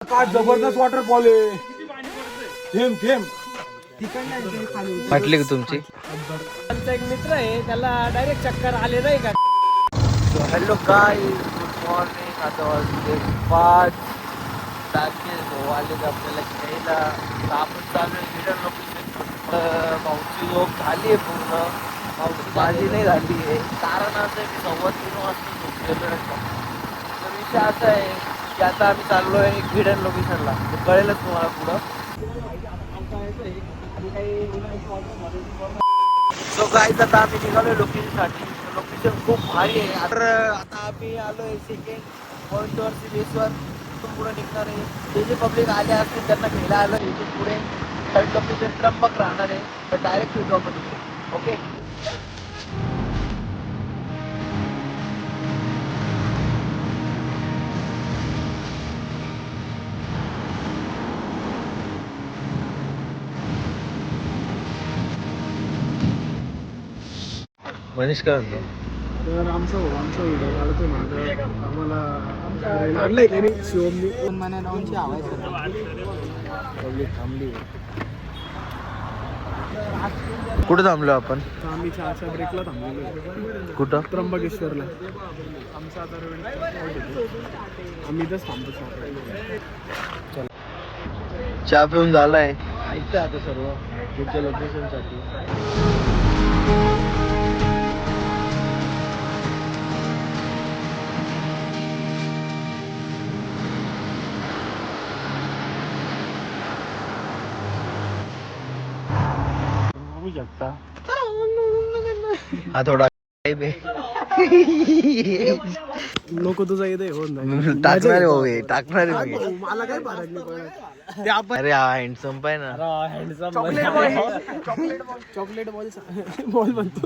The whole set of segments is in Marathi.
काय जबरदस्त वॉटरफॉल आहे. थेंब थेंब वाटली का तुमची? आमचा एक मित्र आहे, त्याला डायरेक्ट चक्कर आले नाही का. हॅलो काय गुड मॉर्निंग. आता वाजले 5 तारखे आले आपल्याला घ्यायला. आपण चालू आहे हिडन लोकेशन. भाऊची झोप झाली आहे पूर्ण, भाऊची माझी नाही झाली आहे. कारण असं आहे की 3:15 वाजता झोपलेलो आहे. तर विषय असा आहे की आता आम्ही चाललो आहे हिडन लोकेशनला. ते कळेलच तुम्हाला पुढं. सो गाईज आता आम्ही निघालोय लोकेशनसाठी. लोकेशन खूप भारी आहे. तर आता आम्ही आलो आहे सेकंड पॉईंटवर, सिलेसवर. इथून पुढे निघणार आहे. जे जे पब्लिक आले असतील त्यांना घ्यायला आलं. इथून पुढे थर्ड लोकेशन त्र्यंबक राहणार आहे. तर डायरेक्ट भेटू आपण इथे. ओके. मनीष काय म्हणतो? तर आमचा व्हिडिओ काढतोय माझं. आम्हाला आणलंय त्याने शिवमनी 2 महिन्या डाऊनची आवाज पब्लिक थांबली. कुठे थांबलो आपण? तर आम्ही चहाच्या ब्रेकला थांबलेलो. कुठं? त्र्यंबकेश्वरला. आमचा आता आम्ही इथंच थांबतो चहा. चहा पिऊन झालाय. ऐकतं आता सर्व पुढच्या लोकेशनसाठी. बघू शकता. हा थोडा नको तुझा इथे होत नाही. टाकणार आहे टाकणार आहे. मला काय फरक नाही पडत. ते आपण अरे हा हँडसम पाय ना. चॉकलेट बॉल बनतो.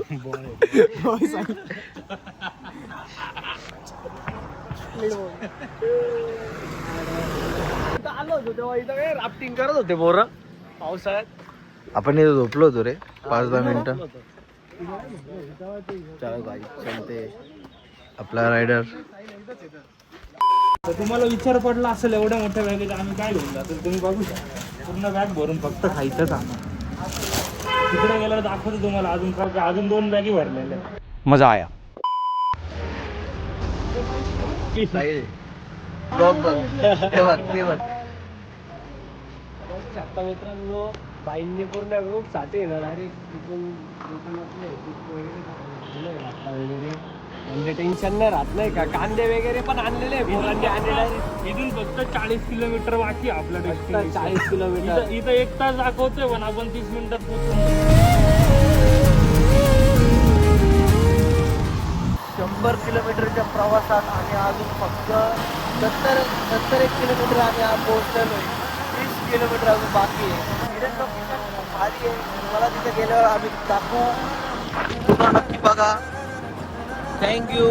आलो होतो तेव्हा इथं काय राफ्टिंग करत होते पोरं पावसाळ्यात. आपण इथे झोपलो होतो रे 5-10 मिनिटं. चलो गाई चलते. आपला रायडर. तर तुम्हाला विचार पडला असेल एवढ्या मोठ्या बॅगेत आम्ही काय घेऊन जातो. तुम्ही बघू शकता पूर्ण बॅग भरून फक्त खायचं सामान. तिकडे गेल्यावर दाखवतो तुम्हाला अजून 2 बॅगी भरलेल्या. मजा आया. आता मित्रांनो बाईंनी पूर्ण ग्रुप साठी येणार डायरेक्ट तिथून वगैरे म्हणजे टेन्शन नाही राहत नाही का. कांदे वगैरे पण आणलेले आहे पोरांनी आणलेले. इथून फक्त 40 किलोमीटर बाकी आहे आपल्या डेस्टिनेशन. 40 किलोमीटर. इथं 1 तास दाखवतोय पण आपण 30 मिनिटात पोहोचतो. 100 किलोमीटरच्या प्रवासात आणि अजून फक्त 70-71 किलोमीटर आम्ही पोहोचलेलो आहे. 30 किलोमीटर अजून बाकी आहे. हिडन लोकेशन खूप भारी आहे. मला तिथे गेल्यावर आम्ही दाखवू. पुन्हा नक्की बघा. थँक्यू.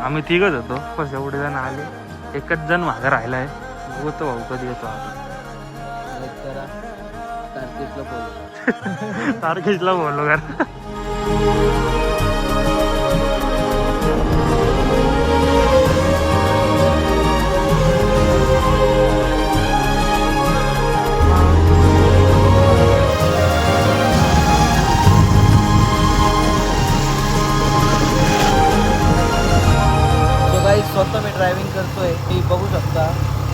आम्ही तिघच होतो पण एवढे जण आले. एकच जण मागं राहिलाय. बघतो भाऊ कधी येतो. तारखेशला बोललो का. स्वतः मी ड्रायव्हिंग करतोय. मी बघू शकता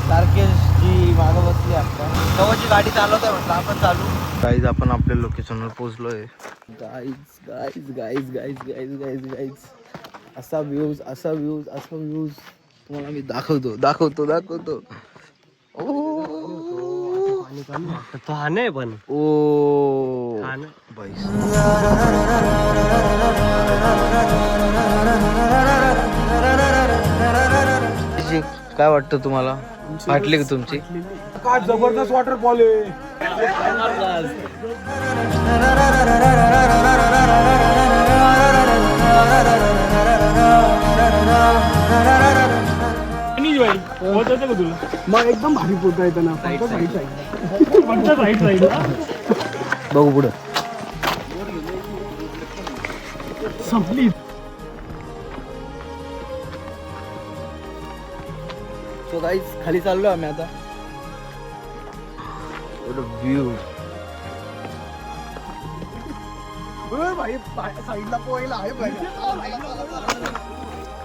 तारकेश जी मागं बसली. आपल्या कवाची गाडी चालवतोय म्हटलं आपण चालू. गाईज आपण आपल्या लोकेशनवर पोहोचलोय. Guys guys guys guys guys guys guys असा व्ह्यूज तुम्हाला मी दाखवतो. तो हा नाही पण ओ काय वाटतं तुम्हाला? वाटली का तुमची? काय जबरदस्त वॉटरफॉल आहे. पोहोचायचं का तुला? मग एकदम भारी पोहता येतं ना. फक्त साईड बघू पुढं. संपली. सो गाईज खाली चाललो आम्ही आता. व्ह्यू भाई साईडला पोहायला आहे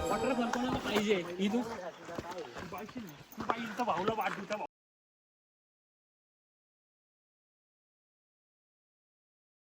वॉटरफॉल कोणाला पाहिजे? भाऊला वाट